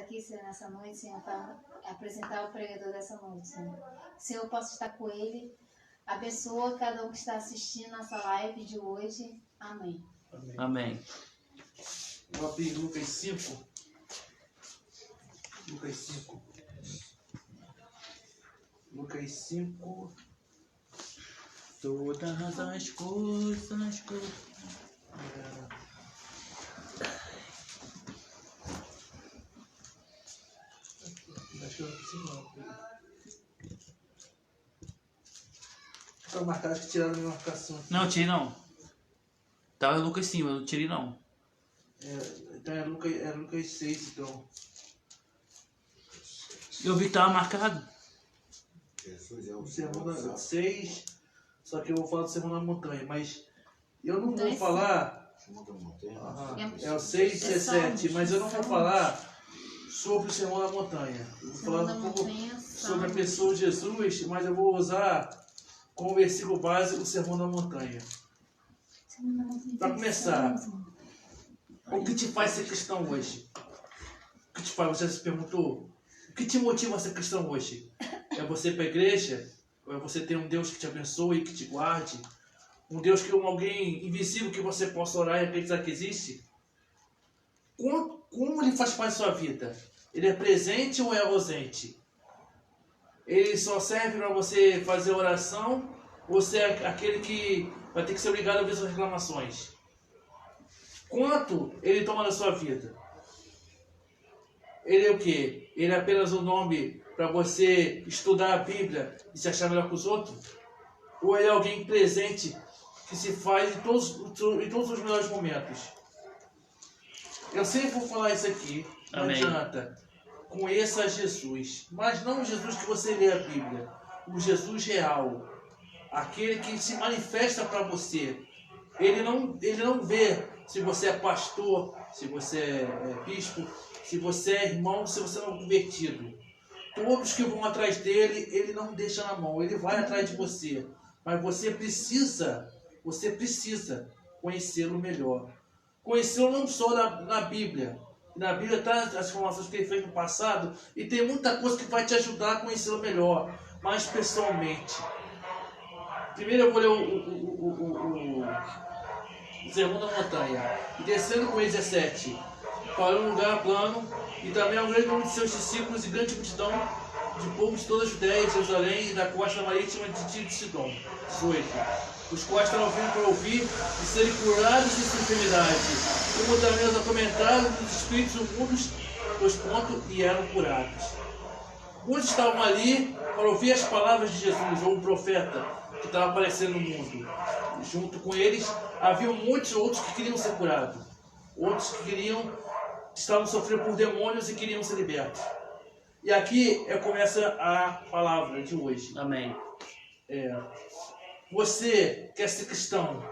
aqui, Senhor, nessa noite, Senhor, para apresentar o pregador dessa noite, Senhor. Senhor, eu posso estar com ele. Abençoa cada um que está assistindo nossa live de hoje. Amém. Amém. Amém. Vou abrir Lucas 5. Lucas 5. Lucas 5. Todas as coisas. Acho que eu não preciso não. Tá marcado, acho que tiraram a minha marcação. Não, tirei não. Tava Lucas sim, mas não tirei não. Então é Lucas 6, então. Eu vi que tava marcado. O sermão da 6, só que eu vou falar do sermão da montanha, mas eu não vou falar. É o 6 e 7, mas eu não vou falar sobre o sermão da montanha. Eu vou falar um pouco sobre a pessoa de Jesus, mas eu vou usar como versículo base o sermão da montanha. Para começar, o que te faz ser cristão hoje? O que te faz? Você se perguntou? O que te motiva a ser cristão hoje? É você ir para a igreja? Ou é você ter um Deus que te abençoe, que te guarde? Um Deus que é alguém invisível que você possa orar e acreditar que existe? Como ele faz parte da sua vida? Ele é presente ou é ausente? Ele só serve para você fazer oração? Ou você é aquele que vai ter que ser obrigado a ouvir suas reclamações? Quanto ele toma na sua vida? Ele é o quê? Ele é apenas um nome para você estudar a Bíblia e se achar melhor que os outros? Ou ele é alguém presente que se faz em todos os melhores momentos? Eu sempre vou falar isso aqui, não Amém. adianta. Conheça Jesus, mas não o Jesus que você lê a Bíblia, o Jesus real, aquele que se manifesta para você. Ele não vê se você é pastor, se você é bispo, se você é irmão, se você não é convertido. Todos que vão atrás dele, ele não deixa na mão, ele vai atrás de você. Mas você precisa conhecê-lo melhor. Conhecê-lo não só na Bíblia. Na Bíblia está as informações que ele fez no passado e tem muita coisa que vai te ajudar a conhecê-lo melhor, mas pessoalmente. Primeiro eu vou ler o sermão da montanha. E descendo com ele 17, para um lugar plano, e também um grande número de seus discípulos e grande multidão de povo de toda a Judéia, Jerusalém e da costa marítima de Tiro e Sidom. 18. Os quais estavam vindo para ouvir e serem curados de sua enfermidade, como também os atormentados dos espíritos imundos, e eram curados. Muitos estavam ali para ouvir as palavras de Jesus, ou o profeta que estava aparecendo no mundo. Junto com eles, havia muitos outros que queriam ser curados. Outros que estavam sofrendo por demônios e queriam ser libertos. E aqui começa a palavra de hoje. Amém. Você quer ser cristão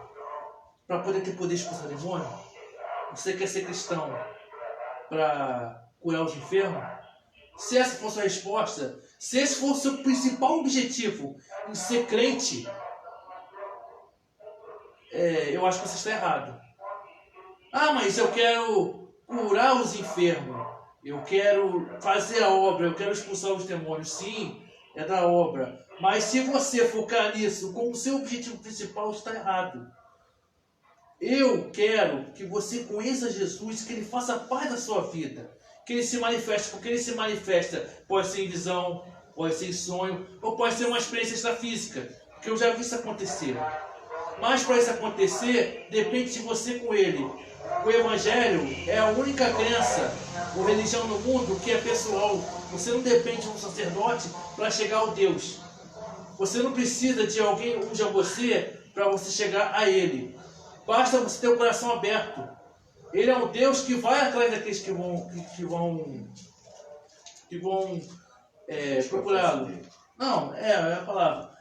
para poder ter poder de expulsar demônio? Você quer ser cristão para curar os enfermos? Se essa for a sua resposta, se esse for o seu principal objetivo em ser crente, eu acho que você está errado. Ah, mas eu quero curar os enfermos, eu quero fazer a obra, eu quero expulsar os demônios. Sim, é da obra. Mas se você focar nisso como seu objetivo principal, está errado. Eu quero que você conheça Jesus, que ele faça parte da sua vida, que ele se manifeste, porque ele se manifesta, pode ser em visão, pode ser em sonho, ou pode ser uma experiência extrafísica, que eu já vi isso acontecer. Mas para isso acontecer, depende de você com ele. O Evangelho é a única crença ou religião no mundo que é pessoal. Você não depende de um sacerdote para chegar ao Deus. Você não precisa de alguém unja você para você chegar a ele. Basta você ter o coração aberto. Ele é um Deus que vai atrás daqueles que vão procurá-lo. Não, é a palavra.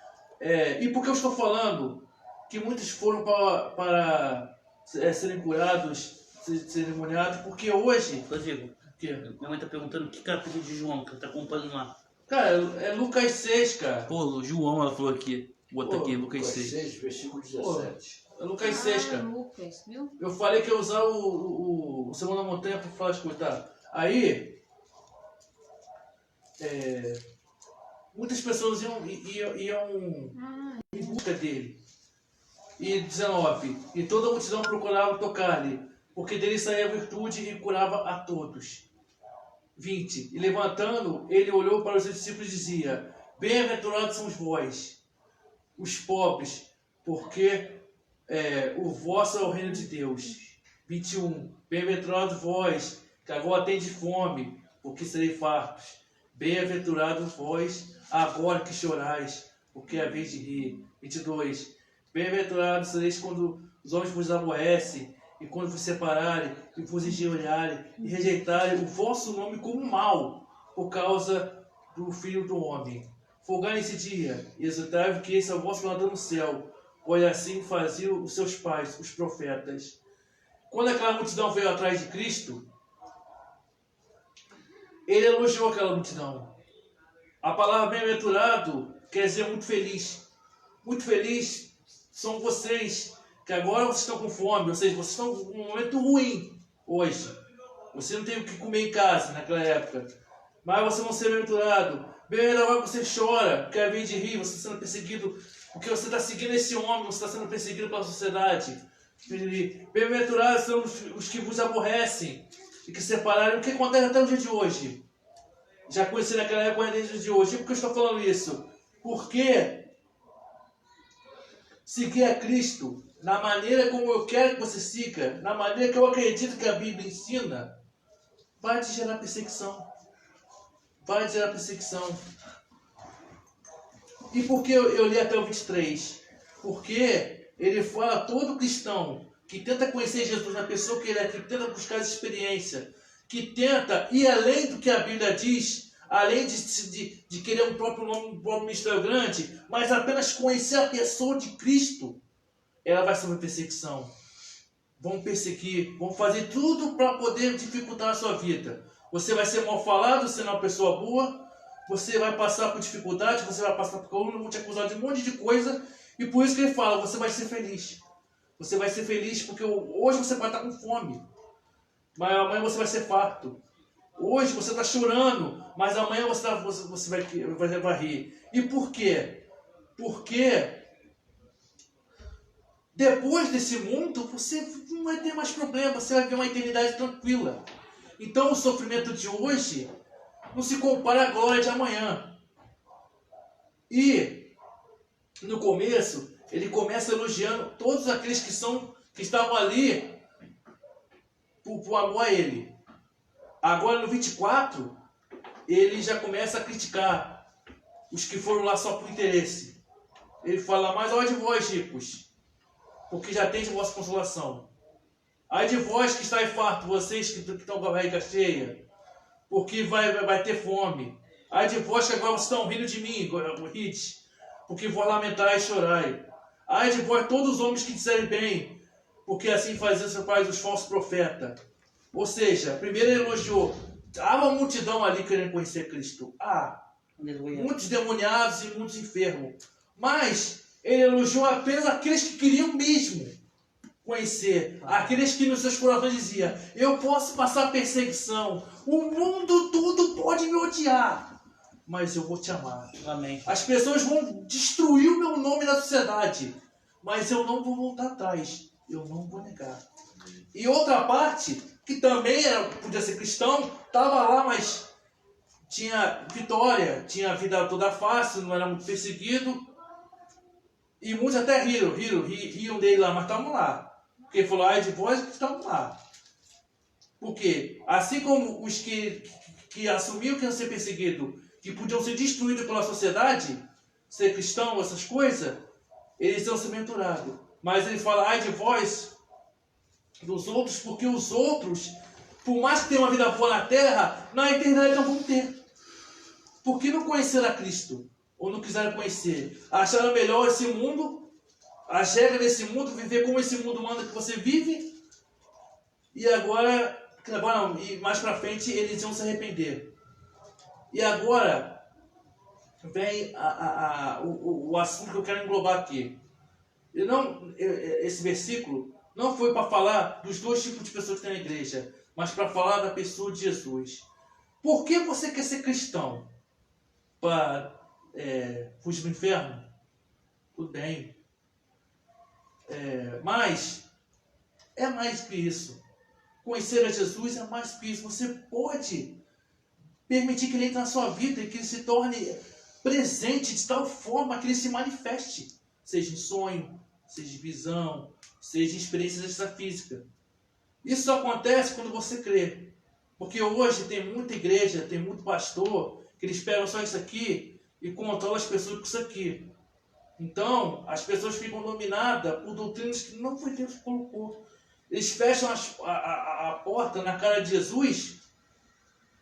E por que eu estou falando que muitos foram para serem curados, serem demoniados? Porque hoje... Rodrigo, minha mãe está perguntando que capítulo de João que está acompanhando lá. Cara, é Lucas 6, cara. Pô, João, ela falou aqui. Bota aqui, Lucas 6. 6, versículo 17. É Lucas 6, cara. Lucas, viu? Eu falei que ia usar o sermão da montanha para falar, escutar. Aí, muitas pessoas iam em busca dele. E 19, e toda a multidão procurava tocar-lhe, porque dele saía a virtude e curava a todos. 20, e levantando, ele olhou para os discípulos e dizia: bem-aventurados são vós, os pobres, porque o vosso é o reino de Deus. 21, bem-aventurados vós, que agora tendes fome, porque sereis fartos. Bem-aventurados vós, agora que chorais, porque é a vez de rir. 22, bem-aventurados sereis quando os homens vos aborrecem, e quando vos separarem, e vos injuriarem, e rejeitarem o vosso nome como mal, por causa do Filho do Homem. Folgai nesse dia, e exultai, que esse é o vosso galardão no céu, pois assim faziam os seus pais, os profetas. Quando aquela multidão veio atrás de Cristo, ele elogiou aquela multidão. A palavra bem-aventurado quer dizer muito feliz. Muito feliz são vocês, que agora vocês estão com fome, ou seja, vocês estão num momento ruim hoje. Você não tem o que comer em casa naquela época, mas vocês vão ser bem-aventurados. Bem-aventurado você chora, porque é a vez de rir, você está sendo perseguido, porque você está seguindo esse homem, você está sendo perseguido pela sociedade. Bem-aventurados são os que vos aborrecem e que separaram. O que acontece até o dia de hoje? Já conheci naquela época desde o dia de hoje. E por que eu estou falando isso? Porque seguir a Cristo na maneira como eu quero que você siga, na maneira que eu acredito que a Bíblia ensina, vai te gerar perseguição. Vai te gerar perseguição. E por que eu li até o 23? Porque ele fala todo cristão que tenta conhecer Jesus na pessoa que ele é, que tenta buscar essa experiência, que tenta ir além do que a Bíblia diz, além de querer um próprio nome, um próprio ministério grande, mas apenas conhecer a pessoa de Cristo, ela vai sofrer perseguição. Vão perseguir, vão fazer tudo para poder dificultar a sua vida. Você vai ser mal falado, você não é uma pessoa boa, você vai passar por dificuldade, você vai passar por calúnia, vão te acusar de um monte de coisa, e por isso que ele fala, você vai ser feliz. Você vai ser feliz porque hoje você vai estar com fome, mas amanhã você vai ser farto. Hoje você está chorando, mas amanhã você vai rir. E por quê? Porque depois desse mundo você não vai ter mais problema, você vai ver uma eternidade tranquila. Então o sofrimento de hoje não se compara à glória de amanhã. E no começo ele começa elogiando todos aqueles que estavam ali por amor a ele. Agora no 24, ele já começa a criticar os que foram lá só por interesse. Ele fala, mas ai de vós, ricos, porque já tem de vossa consolação. Ai de vós que estáis fartos, vocês que estão com a barriga cheia, porque vai ter fome. Ai de vós que agora vocês estão rindo de mim, porque vós lamentais e chorai. Ai de vós todos os homens que disserem bem, porque assim faziam seus pais os falsos profetas. Ou seja, primeiro ele elogiou. Há uma multidão ali querendo conhecer Cristo. Muitos demoniados e muitos enfermos. Mas ele elogiou apenas aqueles que queriam mesmo conhecer. Aqueles que nos seus corações diziam, eu posso passar perseguição. O mundo todo pode me odiar, mas eu vou te amar. Amém. As pessoas vão destruir o meu nome na sociedade, mas eu não vou voltar atrás. Eu não vou negar. E outra parte, que também podia ser cristão, estava lá, mas tinha vitória, tinha a vida toda fácil, não era muito perseguido. E muitos até riam dele lá, mas estavam lá. Porque ele falou, ai de vós que estavam lá. Por quê? Assim como os que assumiam que iam ser perseguidos, que podiam ser destruídos pela sociedade, ser cristão, essas coisas, eles iam ser menturados. Mas ele fala, ai de vós, dos outros, porque os outros, por mais que tenham uma vida boa na terra, na eternidade não vão ter. Porque não conheceram a Cristo, ou não quiseram conhecer. Acharam melhor esse mundo, as regras desse mundo, viver como esse mundo manda que você vive, e agora não, e mais pra frente eles iam se arrepender. E agora vem o assunto que eu quero englobar aqui. Esse versículo não foi para falar dos dois tipos de pessoas que tem na igreja, mas para falar da pessoa de Jesus. Por que você quer ser cristão? para fugir do inferno? Tudo bem. Mas é mais que isso. Conhecer a Jesus é mais que isso. Você pode permitir que ele entre na sua vida e que ele se torne presente de tal forma que ele se manifeste. Seja em sonho, seja em visão, seja em experiência extrafísica. Isso só acontece quando você crê. Porque hoje tem muita igreja, tem muito pastor, que eles pegam só isso aqui e controlam as pessoas com isso aqui. Então, as pessoas ficam dominadas por doutrinas que não foi Deus que colocou. Eles fecham a porta na cara de Jesus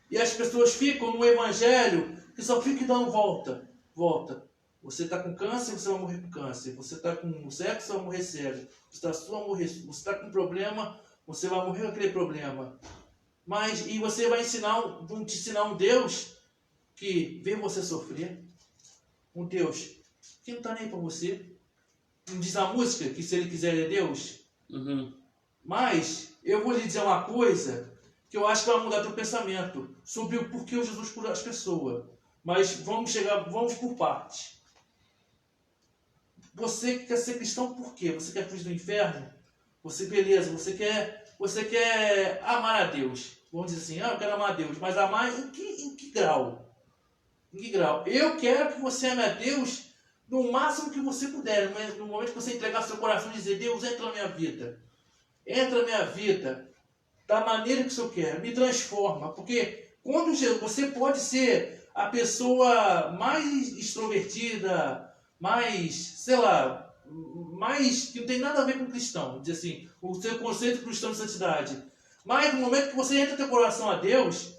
e as pessoas ficam no evangelho que só fica dando volta. Você está com câncer, você vai morrer com câncer. Você está com cego, você vai morrer cego. Você está com problema, você vai morrer com aquele problema. E você vão te ensinar um Deus que vê você sofrer. Um Deus que não está nem para você. Não diz a música que se ele quiser é Deus? Uhum. Mas eu vou lhe dizer uma coisa que eu acho que vai mudar teu pensamento sobre o porquê Jesus cura as pessoas. Mas vamos por partes. Você quer ser cristão por quê? Você quer fugir do inferno? Você quer amar a Deus. Vamos dizer assim, eu quero amar a Deus. Mas amar em que grau? Em que grau? Eu quero que você ame a Deus no máximo que você puder. Mas no momento que você entregar seu coração e dizer, Deus, entra na minha vida. Entra na minha vida da maneira que o Senhor quer. Me transforma. Porque quando você pode ser a pessoa mais extrovertida, mais, sei lá, mais que não tem nada a ver com cristão. Diz assim, o seu conceito cristão de santidade. Mas no momento que você entra teu coração a Deus,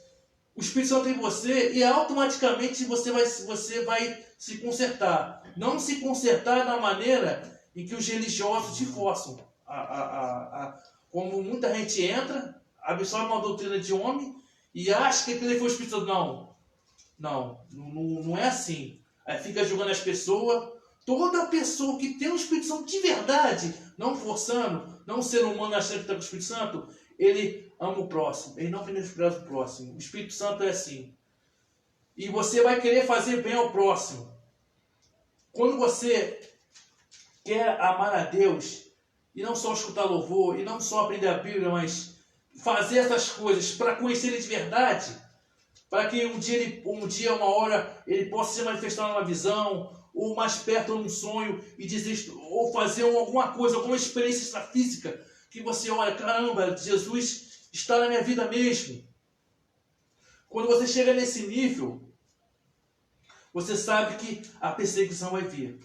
o Espírito Santo em você e automaticamente você vai se consertar. Não se consertar da maneira em que os religiosos te forçam. Como muita gente entra, absorve uma doutrina de homem e acha que aquele foi o Espírito Santo. Não é assim. Aí fica julgando as pessoas. Toda pessoa que tem o Espírito Santo de verdade, não forçando, não ser humano achando que está com o Espírito Santo, ele ama o próximo, ele não menospreza o próximo. O Espírito Santo é assim. E você vai querer fazer bem ao próximo. Quando você quer amar a Deus, e não só escutar louvor, e não só aprender a Bíblia, mas fazer essas coisas para conhecer Ele de verdade, para que um dia, uma hora, Ele possa se manifestar numa visão, ou mais perto num sonho, e dizer, ou fazer alguma coisa, alguma experiência extrafísica, que você olha, caramba, Jesus está na minha vida mesmo. Quando você chega nesse nível, você sabe que a perseguição vai vir.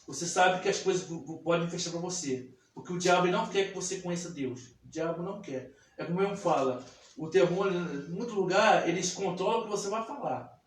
Você sabe que as coisas podem fechar para você. Porque o diabo não quer que você conheça Deus. O diabo não quer. É como eu falo, o demônio, em muito lugar, eles controlam o que você vai falar.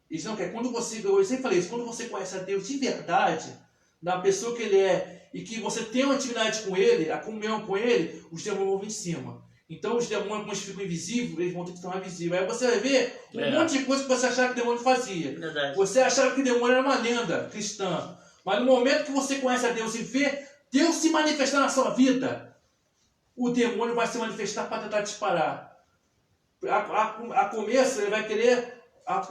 Eles não querem. Eu sempre falei isso, quando você conhece a Deus de verdade, da pessoa que Ele é, e que você tem uma intimidade com Ele, a comunhão com Ele, os demônios vão vir em cima. Então os demônios, como eles ficam invisíveis, eles vão ter que tornar visíveis. Aí você vai ver um monte de coisa que você achava que o demônio fazia. Verdade. Você achava que o demônio era uma lenda cristã. Mas no momento que você conhece a Deus e vê Deus se manifestar na sua vida, o demônio vai se manifestar para tentar te parar. A começo ele vai querer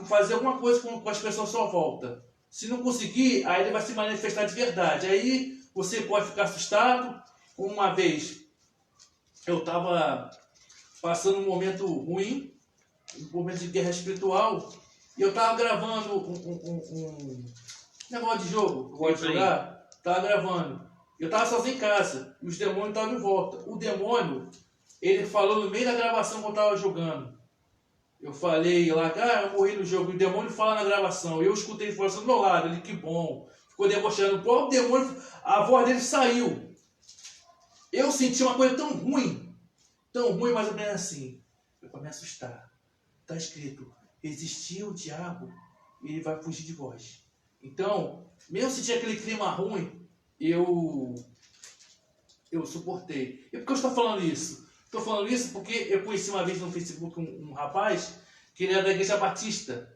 fazer alguma coisa com as pessoas à sua volta. Se não conseguir, aí ele vai se manifestar de verdade. Aí você pode ficar assustado. Uma vez eu estava passando um momento ruim, um momento de guerra espiritual, e eu estava gravando um negócio de jogo, eu gosto de jogar, estava gravando. Eu estava sozinho em casa, e os demônios estavam em volta. O demônio, ele falou no meio da gravação que eu estava jogando. Eu falei lá, cara, eu morri no jogo, e o demônio fala na gravação. E eu escutei ele falando do meu lado, ele, que bom. Ficou debochando, o próprio demônio, a voz dele saiu. Eu senti uma coisa tão ruim, mais ou menos assim. Foi para me assustar. Está escrito, resistir ao diabo, ele vai fugir de vós. Então, mesmo se tinha aquele clima ruim, eu suportei. E por que eu estou falando isso? Estou falando isso porque eu conheci uma vez no Facebook um rapaz que ele era da Igreja Batista.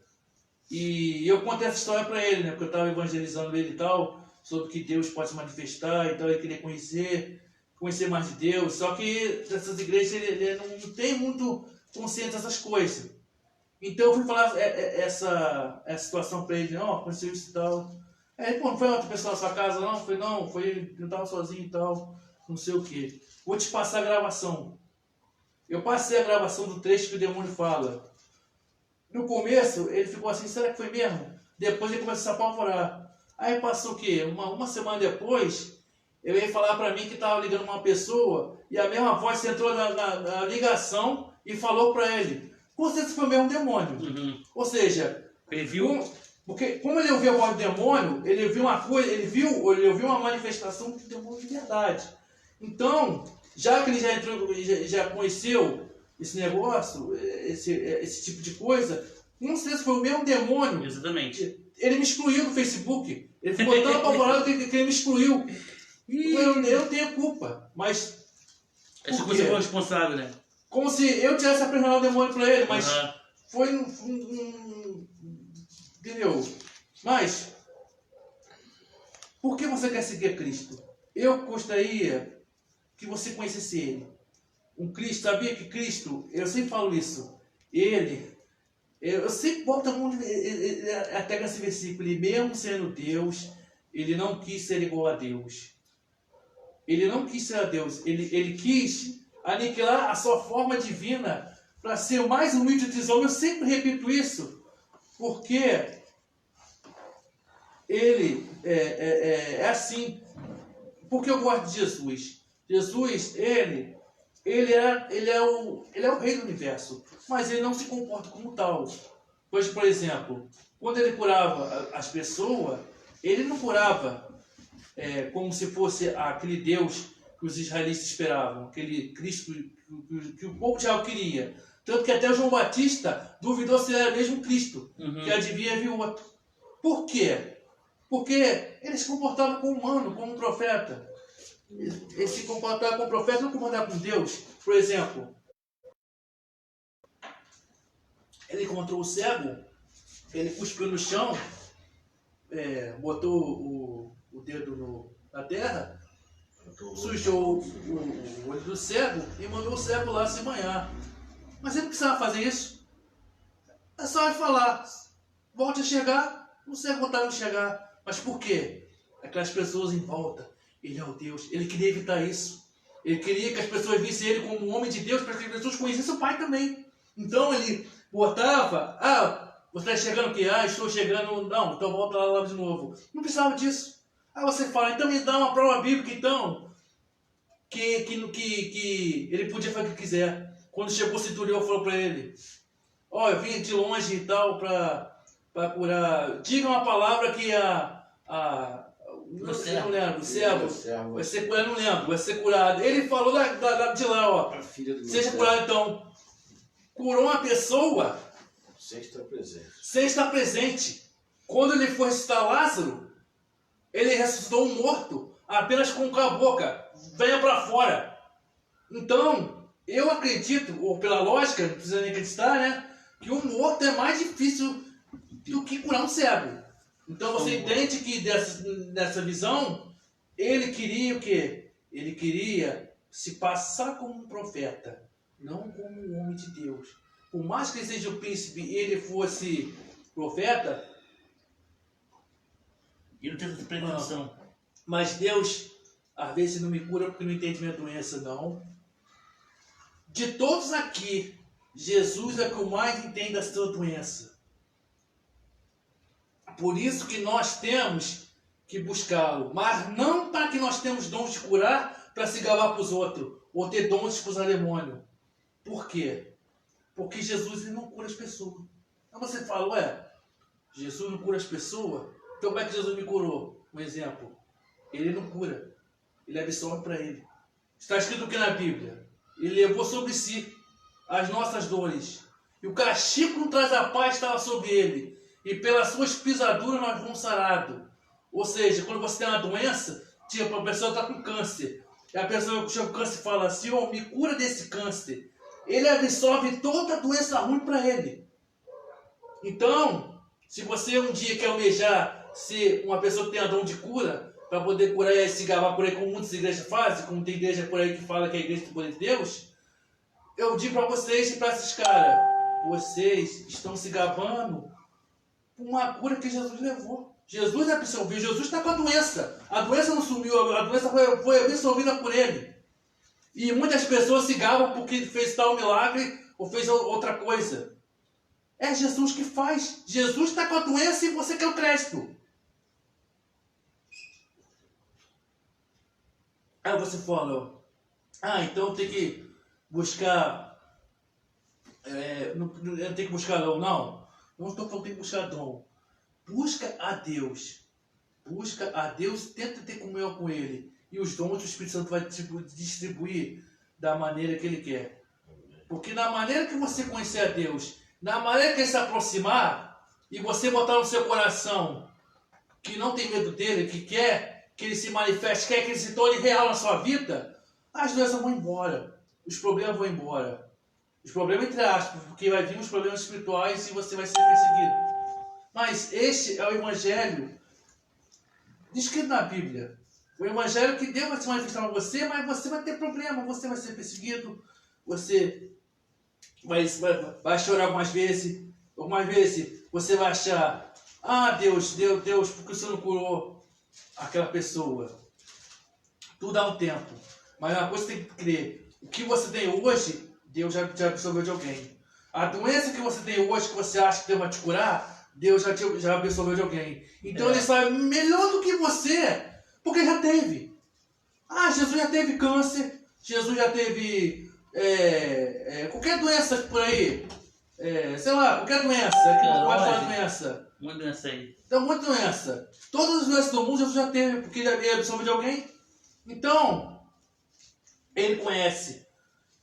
E eu contei essa história para ele, né? Porque eu estava evangelizando ele e tal, sobre que Deus pode se manifestar, então ele queria conhecer mais de Deus. Só que dessas igrejas ele não tem muito consciência dessas coisas. Então eu fui falar essa situação pra ele, ó, aconteceu isso e tal. Aí ele, pô, não foi outra pessoa na sua casa, não? Eu falei, não, foi ele, eu tava sozinho e tal, não sei o quê. Vou te passar a gravação. Eu passei a gravação do trecho que o demônio fala. No começo, ele ficou assim, será que foi mesmo? Depois ele começou a se apavorar. Aí passou o quê? Uma semana depois, ele veio falar pra mim que tava ligando uma pessoa e a mesma voz entrou na ligação e falou pra ele. Com certeza foi o mesmo demônio. Uhum. Ou seja, Ele viu? porque como ele ouviu a voz do demônio, ele viu uma coisa, ele ouviu uma manifestação do demônio de verdade. Então, já que ele já entrou, já conheceu esse negócio, esse tipo de coisa, com certeza foi o mesmo demônio. Exatamente. Ele me excluiu do Facebook. Ele ficou tão apavorado que ele me excluiu. Eu não tenho culpa, mas Acho por que você quê? foi o responsável, né? Como se eu tivesse apresentado o demônio pra ele, mas Aham. foi entendeu? Mas por que você quer seguir Cristo? Eu gostaria que você conhecesse Ele. Um Cristo, sabia que Cristo, eu sempre falo isso, eu sempre boto a mão até nesse versículo, ele mesmo sendo Deus, ele não quis ser igual a Deus. Ele não quis ser a Deus, ele quis aniquilar a sua forma divina para ser o mais humilde dos homens. Eu sempre repito isso, porque ele é assim. Porque eu gosto de Jesus. Jesus, ele é o rei do universo, mas ele não se comporta como tal. Pois, por exemplo, quando ele curava as pessoas, ele não curava como se fosse aquele Deus que os israelitas esperavam, aquele Cristo que o povo de Israel queria. Tanto que até João Batista duvidou se era mesmo Cristo, que adivinha viu outro. Por quê? Porque ele se comportava como humano, como um profeta. Ele se comportava como profeta, não comportava com Deus. Por exemplo, ele encontrou o cego, ele cuspiu no chão, botou o dedo na terra, sujou o olho do cego e mandou o cego lá se banhar. Mas ele não precisava fazer isso. É só ele falar, volte a enxergar, o cego voltava a enxergar. Mas por quê? Aquelas pessoas em volta. Ele é o Deus. Ele queria evitar isso. Ele queria que as pessoas vissem ele como um homem de Deus, para que as pessoas conhecessem o Pai também. Então ele botava, você está chegando aqui? Estou chegando. Não, então volta lá de novo. Não precisava disso. Você fala, então me dá uma prova bíblica, então, que ele podia fazer o que quiser. Quando chegou o centurião, falou para ele, eu vim de longe e tal para curar. Diga uma palavra que não lembro, o cego vai ser curado, não lembro, vai ser curado. Ele falou de lá, A filha do seja meu curado então. Curou uma pessoa sem estar presente. sem estar presente. Quando ele foi ressuscitar Lázaro, ele ressuscitou um morto apenas com a boca, venha para fora. Então, eu acredito, ou pela lógica, não precisa nem acreditar, né, que o morto é mais difícil do que curar um cego. Então você entende que dessa visão, ele queria o quê? Ele queria se passar como um profeta, não como um homem de Deus. Por mais que ele seja o príncipe e ele fosse profeta, E não tem essa pretensão. mas Deus, às vezes, não me cura porque não entende minha doença, não. De todos aqui, Jesus é o que mais entende da sua doença. Por isso que nós temos que buscá-lo, mas não para que nós temos dons de curar para se gabar para os outros, ou ter dons de expulsar demônio. Por quê? Porque Jesus ele não cura as pessoas. Então você fala, Jesus não cura as pessoas? Então como é que Jesus me curou? Um exemplo. Ele não cura. Ele absorve para ele. Está escrito o que na Bíblia? Ele levou sobre si as nossas dores. E o castigo que nos traz a paz estava sobre ele. E pelas suas pisaduras nós fomos sarados. Ou seja, quando você tem uma doença, tipo, a pessoa está com câncer. E a pessoa que chega com câncer fala, Senhor, me cura desse câncer. Ele absorve toda a doença ruim para ele. Então, se você um dia quer almejar ser uma pessoa que tem a dom de cura, para poder curar e se gabar por aí, como muitas igrejas fazem, como tem igreja por aí que fala que é a igreja do poder de Deus, eu digo para vocês e para esses caras, vocês estão se gabando por uma cura que Jesus levou. Jesus absorveu, Jesus está com a doença. A doença não sumiu, a doença foi absorvida por ele. E muitas pessoas se gabam porque fez tal milagre ou fez outra coisa. É Jesus que faz. Jesus está com a doença e você quer o crédito. Aí você fala, então tem que buscar. Não tem que buscar dom, não. Não estou falando que tem que buscar dom. Busca a Deus. Busca a Deus, tenta ter comunhão com Ele. E os dons o Espírito Santo vai distribuir da maneira que Ele quer. Porque na maneira que você conhecer a Deus, na maneira que Ele se aproximar, e você botar no seu coração que não tem medo dEle, que quer que Ele se manifeste, quer que Ele se torne real na sua vida, as doenças vão embora. Os problemas vão embora. Os problemas entre aspas, porque vai vir os problemas espirituais e você vai ser perseguido. Mas este é o Evangelho descrito na Bíblia. O Evangelho que Deus vai se manifestar para você, mas você vai ter problema, você vai ser perseguido, você vai chorar algumas vezes você vai achar, Deus, porque o Senhor não curou aquela pessoa. Tudo dá um tempo. Mas uma coisa você tem que crer, o que você tem hoje, Deus já absorveu de alguém. A doença que você tem hoje, que você acha que Deus vai te curar, Deus já absorveu de alguém. Então Ele sabe melhor do que você, porque já teve. Jesus já teve câncer, Jesus já teve qualquer doença por aí. Sei lá, qualquer doença. Pode falar doença. Muita doença aí. Então, muita doença. Todas as doenças do mundo Jesus já teve, porque Ele absorveu de alguém. Então, Ele conhece.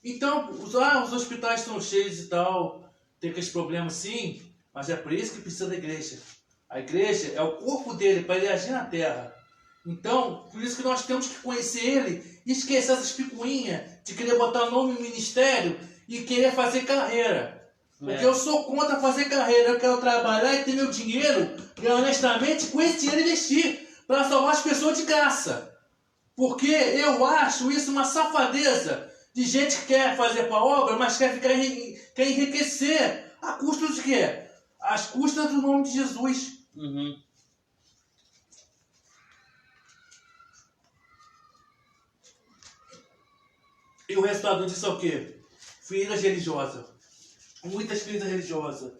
Então, os hospitais estão cheios e tal, tem aqueles problemas sim, mas é por isso que precisa da igreja. A igreja é o corpo dele para ele agir na terra. Então, por isso que nós temos que conhecer ele e esquecer essas picuinhas de querer botar nome no ministério e querer fazer carreira. Porque eu sou contra fazer carreira, eu quero trabalhar e ter meu dinheiro, e honestamente com esse dinheiro investir para salvar as pessoas de graça. Porque eu acho isso uma safadeza de gente que quer fazer para a obra, mas quer enriquecer a custa de quê? Às custas do nome de Jesus. Uhum. E o resultado disso é o quê? Feridas religiosas. Muitas feridas religiosas.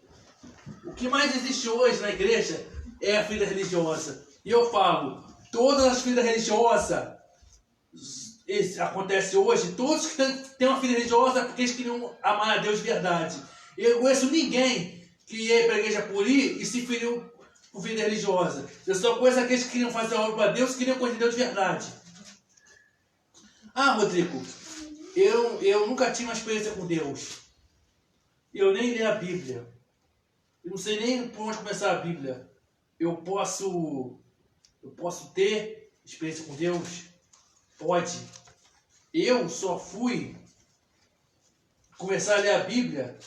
O que mais existe hoje na igreja é a ferida religiosa. E eu falo, todas as feridas religiosas acontece hoje, todos que têm uma ferida religiosa é porque eles queriam amar a Deus de verdade. Eu conheço ninguém que ia para a igreja por ir e se feriu por ferida religiosa. Eu só conheço aqueles que queriam fazer a obra para Deus, queriam conhecer Deus de verdade. Rodrigo, eu nunca tive uma experiência com Deus. Eu nem li a Bíblia. Eu não sei nem por onde começar a Bíblia. Eu posso ter experiência com Deus? Pode. Eu só fui começar a ler a Bíblia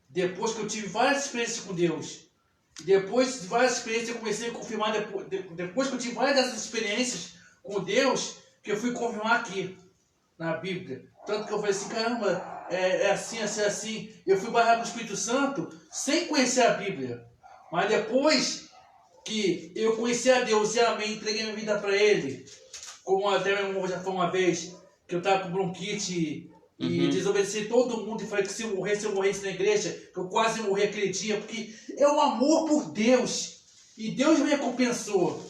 depois que eu tive várias experiências com Deus. Depois de várias experiências eu comecei a confirmar, depois que eu tive várias dessas experiências com Deus, que eu fui confirmar aqui na Bíblia. Tanto que eu falei assim, caramba, é assim, assim, assim. Eu fui barrar para o Espírito Santo sem conhecer a Bíblia. Mas depois que eu conheci a Deus e amei, entreguei minha vida para Ele, como até meu irmão já falou uma vez, que eu estava com bronquite e desobedeci todo mundo e falei que se eu morresse na igreja, que eu quase morri aquele dia, porque é o amor por Deus. E Deus me recompensou.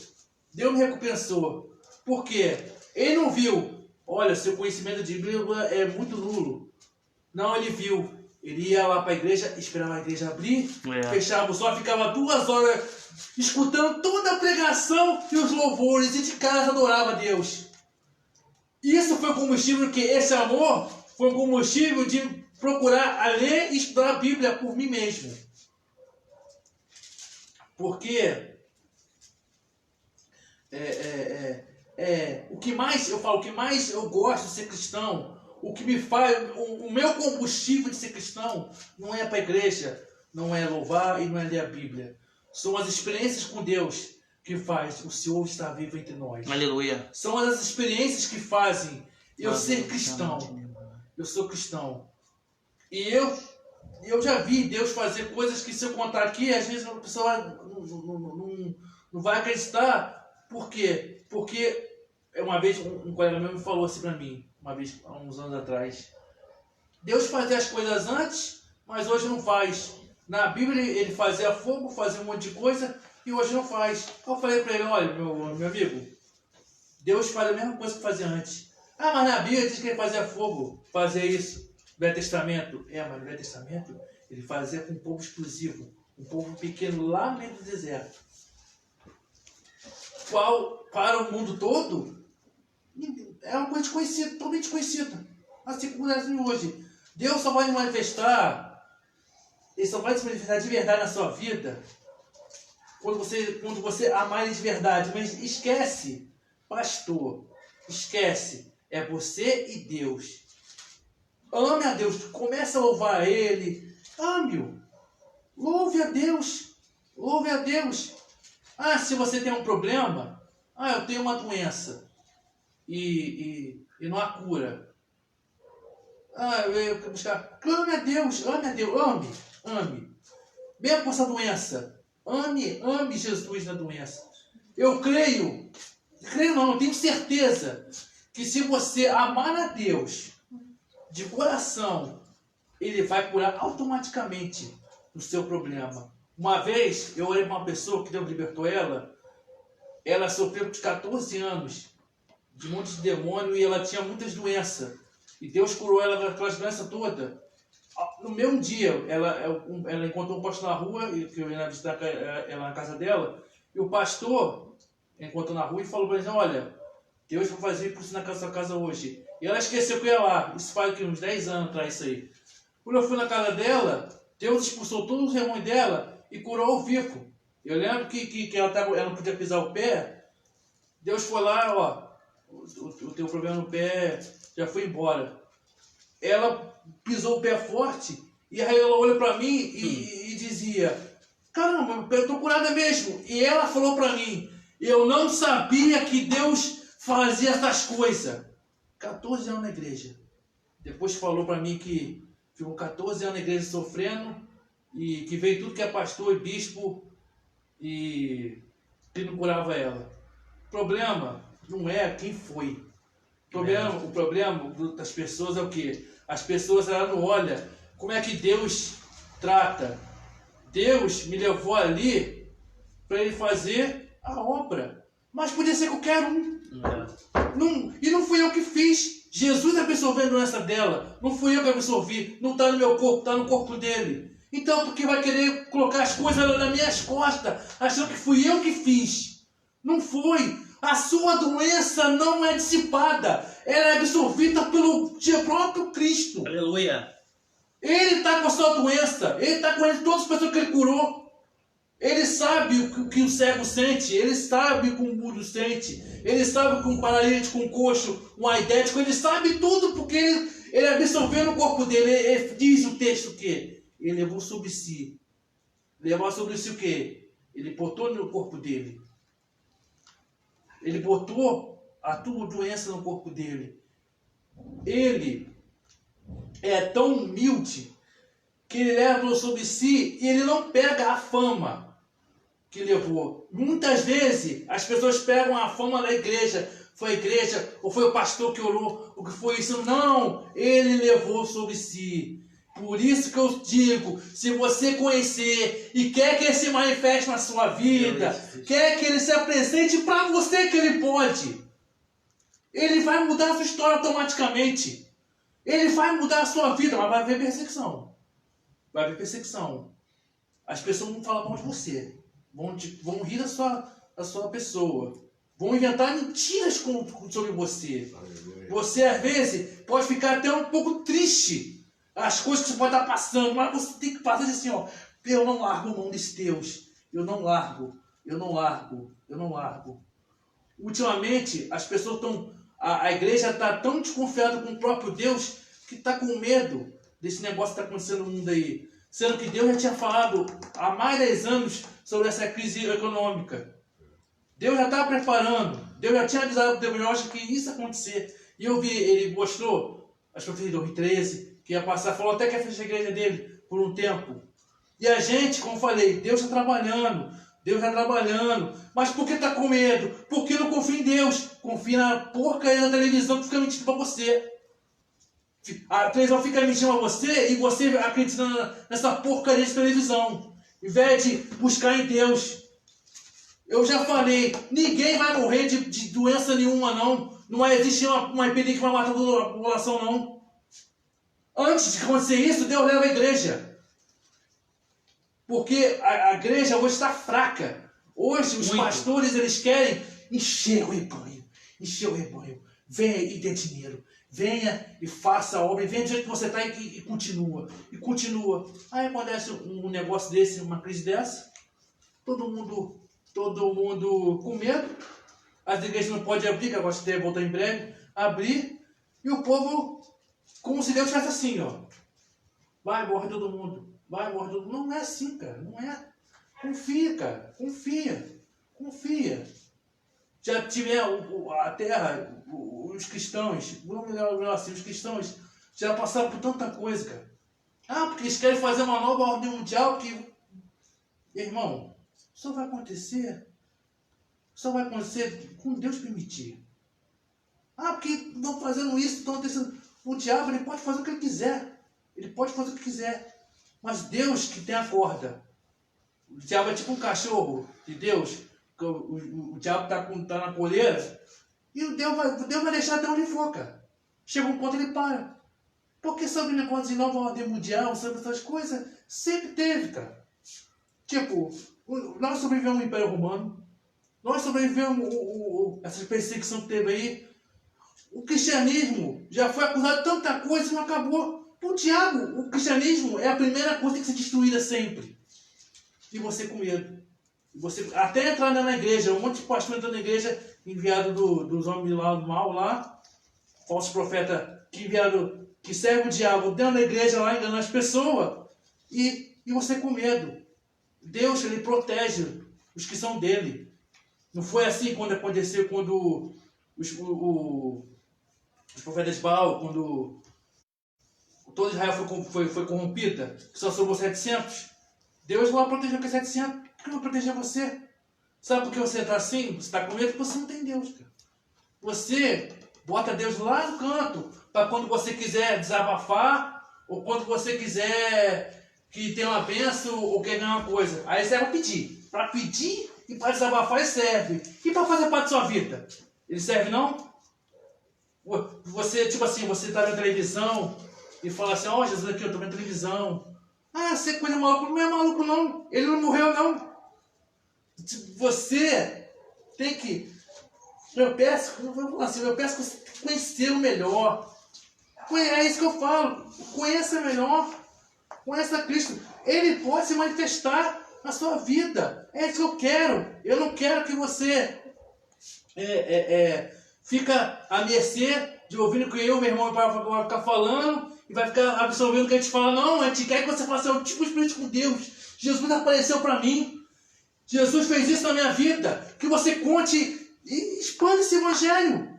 Deus me recompensou. Por quê? Ele não viu, olha, seu conhecimento de Bíblia é muito nulo. Não, ele viu. Ele ia lá para a igreja, esperava a igreja abrir, fechava o sol, ficava 2 horas escutando toda a pregação e os louvores, e de casa adorava a Deus. Isso foi o combustível, que esse amor foi um combustível de procurar a ler e estudar a Bíblia por mim mesmo. Porque o que mais eu gosto de ser cristão, o que me faz, o meu combustível de ser cristão não é para a igreja, não é louvar e não é ler a Bíblia. São as experiências com Deus que faz o Senhor estar vivo entre nós. Aleluia. São as experiências que fazem eu ser cristão. Eu sou cristão. E eu Eu já vi Deus fazer coisas que, se eu contar aqui, às vezes a pessoa não vai acreditar. Por quê? Porque uma vez um colega meu me falou assim para mim, uma vez, há uns anos atrás: Deus fazia as coisas antes, mas hoje não faz. Na Bíblia ele fazia fogo, fazia um monte de coisa, e hoje não faz. Eu falei para ele: olha, meu amigo, Deus faz a mesma coisa que fazia antes. Ah, mas na Bíblia diz que ele fazia fogo, fazia isso. Velho Testamento. Mas no Velho Testamento ele fazia com um povo exclusivo, um povo pequeno lá no meio do deserto. Para o mundo todo, é uma coisa desconhecida, totalmente desconhecida. Assim como é hoje. Deus só vai manifestar, ele só vai se manifestar de verdade na sua vida quando você amar ele de verdade. Mas esquece, pastor, esquece. É você e Deus. Ame a Deus, comece a louvar Ele, ame-o, louve a Deus, louve a Deus. Ah, se você tem um problema, eu tenho uma doença e não há cura. Eu quero buscar, clame a Deus, ame. Mesmo com essa doença, ame Jesus na doença. Eu creio não, eu tenho certeza que se você amar a Deus de coração, ele vai curar automaticamente o seu problema. Uma vez, eu orei para uma pessoa que Deus libertou ela sofreu de 14 anos, de um monte de demônio, e ela tinha muitas doenças. E Deus curou ela daquelas doenças todas. No mesmo dia, ela encontrou um pastor na rua, que eu ia visitar ela na casa dela, e o pastor encontrou na rua e falou para ela: olha, Deus vai fazer isso na sua casa hoje. E ela esqueceu que eu ia lá. Isso faz aqui, uns 10 anos atrás, isso aí. Quando eu fui na casa dela, Deus expulsou todos os demônios dela e curou ao vivo. Eu lembro que ela não podia pisar o pé. Deus foi lá, o teu problema no pé já foi embora. Ela pisou o pé forte e aí ela olhou para mim e dizia: caramba, eu estou curada mesmo. E ela falou para mim: eu não sabia que Deus fazia essas coisas. 14 anos na igreja. Depois falou para mim que ficou 14 anos na igreja sofrendo e que veio tudo que é pastor e bispo e que não curava ela. O problema não é quem foi. O problema das pessoas é o quê? As pessoas, elas não olham como é que Deus trata. Deus me levou ali para ele fazer a obra. Mas podia ser qualquer um. E não fui eu que fiz. Jesus absorveu a doença dela. Não fui eu que absorvi. Não está no meu corpo, está no corpo dele. Então, porque vai querer colocar as coisas nas minhas costas, achando que fui eu que fiz. Não foi. A sua doença não é dissipada. Ela é absorvida pelo próprio Cristo. Aleluia. Ele está com a sua doença. Ele está com todas as pessoas que ele curou. Ele sabe o que o cego sente, ele sabe o que o mudo sente, ele sabe o que um paralítico, um coxo, um aidético, ele sabe tudo porque ele absorveu no corpo dele. Ele diz o texto que ele levou sobre si. Levou sobre si o quê? Ele botou no corpo dele. Ele botou a tua doença no corpo dele. Ele é tão humilde que ele leva sobre si e ele não pega a fama que levou. Muitas vezes as pessoas pegam a fama da igreja. Foi a igreja, ou foi o pastor que orou, o que foi isso? Não, ele levou sobre si. Por isso que eu digo, se você conhecer e quer que ele se manifeste na sua vida, quer que ele se apresente para você, que ele pode, ele vai mudar a sua história automaticamente. Ele vai mudar a sua vida, mas vai haver perseguição. Vai haver perseguição. As pessoas vão falar mal de você. Vão rir da sua pessoa. Vão inventar mentiras sobre você. Você, às vezes, pode ficar até um pouco triste. As coisas que você pode estar passando. Mas você tem que passar assim, eu não largo mão desse Deus. Eu não largo. Ultimamente, as pessoas estão... A igreja está tão desconfiada com o próprio Deus que está com medo desse negócio que está acontecendo no mundo aí. Sendo que Deus já tinha falado há mais de 10 anos sobre essa crise econômica. Deus já estava preparando. Deus já tinha avisado o demoniólogo que isso ia acontecer. E eu vi, ele mostrou, acho que foi em 2013, que ia passar, falou até que ia fechar a igreja dele por um tempo. E a gente, como falei, Deus está trabalhando. Deus está trabalhando. Mas por que está com medo? Porque não confia em Deus. Confia na porcaria da televisão que fica mentindo para você. A televisão fica mentindo para você e você acredita nessa porcaria de televisão. Em vez de buscar em Deus. Eu já falei, ninguém vai morrer de doença nenhuma, não. Não existe uma epidemia que vai matar toda a população, não. Antes de acontecer isso, Deus leva a igreja. Porque a igreja hoje está fraca. Hoje os pastores, eles querem encher o rebanho. Encher o rebanho. Venha e dê dinheiro. Venha e faça a obra. Venha do jeito que você está e continua. E continua. Aí acontece um negócio desse, uma crise dessa. Todo mundo com medo. As igrejas não podem abrir, que agora deve voltar em breve. Abrir. E o povo, como se Deus estivesse assim, ó. Vai, morre todo mundo. Vai, morre todo mundo. Não é assim, cara. Não é. Confia, cara. Confia. Já tiveram a terra, os cristãos, vamos melhorar assim, os cristãos já passaram por tanta coisa, cara. Porque eles querem fazer uma nova ordem mundial que... Irmão, só vai acontecer quando Deus permitir. Porque estão fazendo isso, estão acontecendo. O diabo, ele pode fazer o que ele quiser. Mas Deus que tem a corda. O diabo é tipo um cachorro de Deus. O diabo tá na coleira. E Deus vai deixar até onde for, cara. Chega um ponto ele para. Porque sobre negócio de nova ordem mundial, sobre essas coisas, sempre teve, cara. Tipo, nós sobrevivemos ao Império Romano. Nós sobrevivemos essa perseguição que teve aí. O cristianismo já foi acusado de tanta coisa e não acabou. O diabo, o cristianismo é a primeira coisa que tem que ser destruída sempre. E você com medo. Você, até entrar na igreja, um monte de pastor entrando na igreja, enviado dos homens lá do mal lá, falso profeta que serve o diabo dentro da igreja lá, enganando as pessoas, e você com medo. Deus, ele protege os que são dele. Não foi assim quando aconteceu, quando os profetas Baal, quando todo Israel foi corrompida, que só sobrou 700. Deus vai proteger aqueles 700. Por que não proteger você? Sabe por que você está assim? Você está com medo porque você não tem Deus, cara. Você bota Deus lá no canto, para quando você quiser desabafar, ou quando você quiser que tenha uma bênção, ou quer ganhar uma coisa. Aí serve para pedir. Para pedir e para desabafar ele serve. E para fazer parte da sua vida? Ele serve não? Você, tipo assim, você está na televisão e fala assim, Jesus, aqui eu estou vendo televisão. Você é coisa maluca. Não é maluco não. Ele não morreu não. Você tem que... Eu peço que você conhecê-lo melhor. É isso que eu falo. Conheça melhor. Conheça Cristo. Ele pode se manifestar na sua vida. É isso que eu quero. Eu não quero que você fica à mercê de ouvindo que eu, meu irmão, vai ficar falando e vai ficar absorvendo o que a gente fala. Não, a gente quer que você faça um tipo de experiência com Deus. Jesus apareceu para mim. Jesus fez isso na minha vida. Que você conte e expande esse evangelho.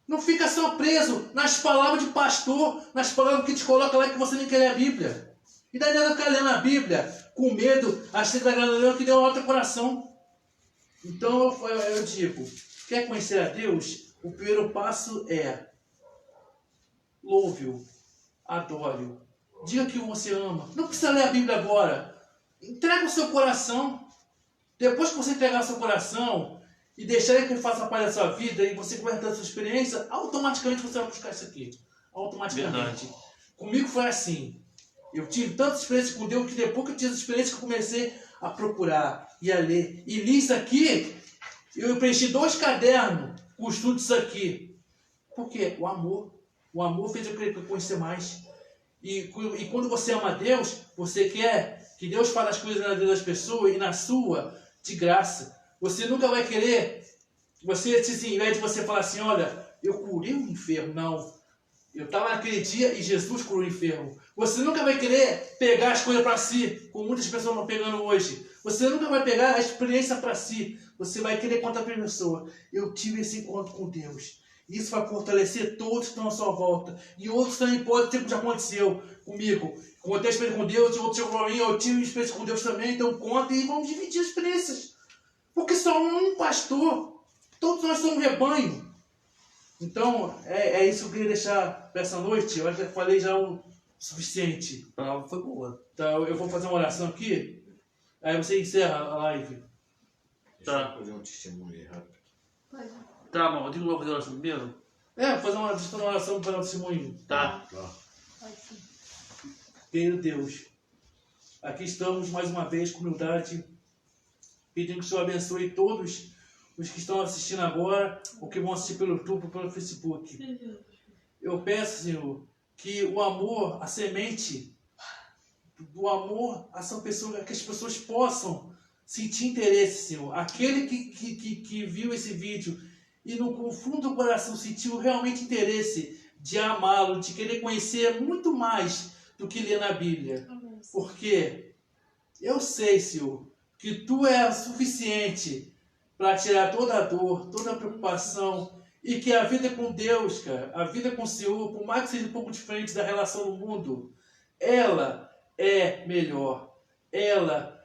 Não fica só preso nas palavras de pastor, nas palavras que te coloca lá que você nem quer ler a Bíblia. E daí nada ficar lendo a Bíblia com medo, achando que está agradando que deu outro coração. Então eu digo, quer conhecer a Deus? O primeiro passo é louve-o, adore-o, diga que você ama. Não precisa ler a Bíblia agora. Entrega o seu coração. Depois que você entregar o seu coração e deixar ele que ele faça parte da sua vida e você converter a sua experiência, automaticamente você vai buscar isso aqui. Automaticamente. Verdade. Comigo foi assim. Eu tive tanta experiência com Deus que depois que eu tive essa experiência que eu comecei a procurar e a ler. E li isso aqui, eu preenchi 2 cadernos com o estudo disso aqui. Por quê? O amor. O amor fez eu querer conhecer mais. E quando você ama a Deus, você quer que Deus faça as coisas na vida das pessoas e na sua, de graça. Você nunca vai querer, em vez de você falar assim, olha, eu curei o enfermo. Não. Eu estava naquele dia e Jesus curou o enfermo. Você nunca vai querer pegar as coisas para si, como muitas pessoas estão pegando hoje. Você nunca vai pegar a experiência para si. Você vai querer contar para a pessoa. Eu tive esse encontro com Deus. Isso vai fortalecer todos que estão à sua volta. E outros também podem ter, como já aconteceu comigo. Contei a experiência com Deus, e outros chegou para mim, eu tive uma experiência com Deus também, então conta e vamos dividir as experiências. Porque só um pastor, todos nós somos um rebanho. Então, é isso que eu queria deixar para essa noite. Eu acho que eu falei já o suficiente. A palavra foi boa. Então, eu vou fazer uma oração aqui, aí você encerra a live. Deixa eu fazer um testemunho aí rápido. Pode. Tá, mas eu digo logo fazer oração primeiro? Vou fazer uma oração para o testemunho. Tá. Tá. Pode sim. Querido Deus, aqui estamos mais uma vez com humildade, pedindo que o Senhor abençoe todos os que estão assistindo agora, ou que vão assistir pelo YouTube ou pelo Facebook. Eu peço, Senhor, que o amor, a semente do amor a essa pessoa, que as pessoas possam sentir interesse, Senhor. Aquele que viu esse vídeo e no fundo do coração sentiu realmente interesse de amá-lo, de querer conhecer muito mais do que lê na Bíblia. Porque eu sei, Senhor, que Tu és suficiente para tirar toda a dor, toda a preocupação, e que a vida com Deus, cara, a vida com o Senhor, por mais que seja um pouco diferente da relação no mundo, ela é melhor. Ela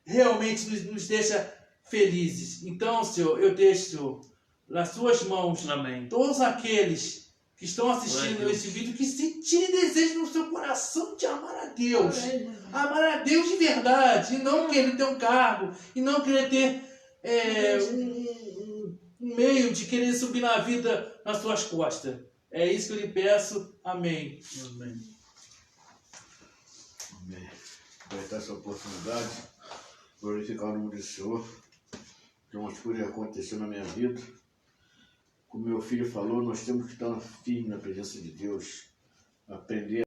realmente nos deixa felizes. Então, Senhor, eu deixo, Senhor, nas Suas mãos, Amém. todos aqueles que estão assistindo Glória a esse vídeo, que sentirem desejo no seu coração de amar a Deus. Amar a Deus de verdade, e não querer ter um cargo, e não querer ter um meio de querer subir na vida nas suas costas. É isso que eu lhe peço. Amém. Amém. Amém. Aproveitar essa oportunidade, glorificar o nome do Senhor. Tem umas coisas que aconteceram na minha vida. Como meu filho falou, nós temos que estar firmes na presença de Deus. Aprender